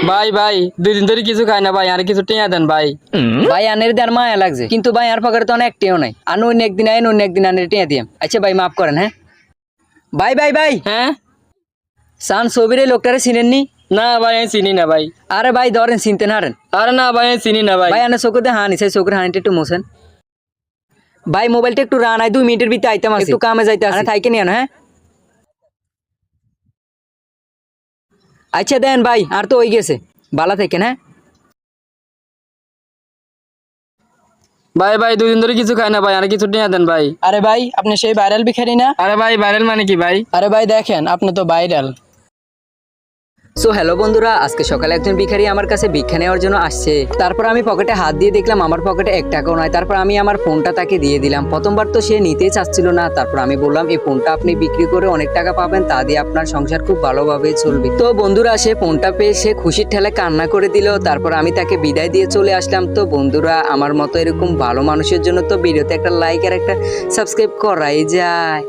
ভাই ভাই 2 দিন ধরে কিছু খাই না ভাই, আর কিছু টিয়া দেন ভাই। ভাই আনের দেন মায়া লাগছে, কিন্তু ভাই আর পকেটে তো অনেক টিও নাই। আর অন্য একদিন আইন, অন্য একদিন আনের টিয়া দিয়াম। আচ্ছা ভাই মাফ করেন। হ্যাঁ ভাই ভাই ভাই, হ্যাঁ সান সবিরে লোকটারে চিনেননি? না ভাই আমি চিনি না ভাই। আরে ভাই ধরেন, চিনতে না হারেন। আরে না ভাই আমি চিনি না ভাই। ভাই আনে চোখে হানি চাই, চোখের হানিটা একটু মোছেন। ভাই মোবাইলটা একটু রান আই, 2 মিনিটের ভিতরে আইতাম, একটু কামে যাইতে আছে, থাইকে নিয়ে হ্যাঁ। আচ্ছা দেন ভাই, আর তো হয়ে গেছে, বালা থাকেন। হ্যাঁ ভাই ভাই 2 দিন ধরে কিছু খাই না ভাই, আর কিছু টিয়া দেন ভাই। আরে ভাই, আপনি সেই ভাইরাল ভিখারি না? আরে ভাই ভাইরাল মানে কি ভাই? আরে ভাই দেখেন, আপনি তো ভাইরাল। সো হ্যালো বন্ধুরা, আজকে সকালে একজন ভিখারি আমার কাছে ভিক্ষা নেওয়ার জন্য আসছে। তারপর আমি পকেটে হাত দিয়ে দেখলাম আমার পকেটে 1 টাকাও নাই। তারপর আমি আমার ফোনটা তাকে দিয়ে দিলাম। প্রথমবার তো সে নিতেই চাচ্ছিল না। তারপর আমি বললাম এই ফোনটা আপনি বিক্রি করে অনেক টাকা পাবেন, তা দিয়ে আপনার সংসার খুব ভালোভাবে চলবে। তো বন্ধুরা, সে ফোনটা পেয়ে সে খুশির ঠেলায় কান্না করে দিল। তারপর আমি তাকে বিদায় দিয়ে চলে আসলাম। তো বন্ধুরা, আমার মতো এরকম ভালো মানুষের জন্য তো ভিডিওতে একটা লাইক আর একটা সাবস্ক্রাইব করাই যায়।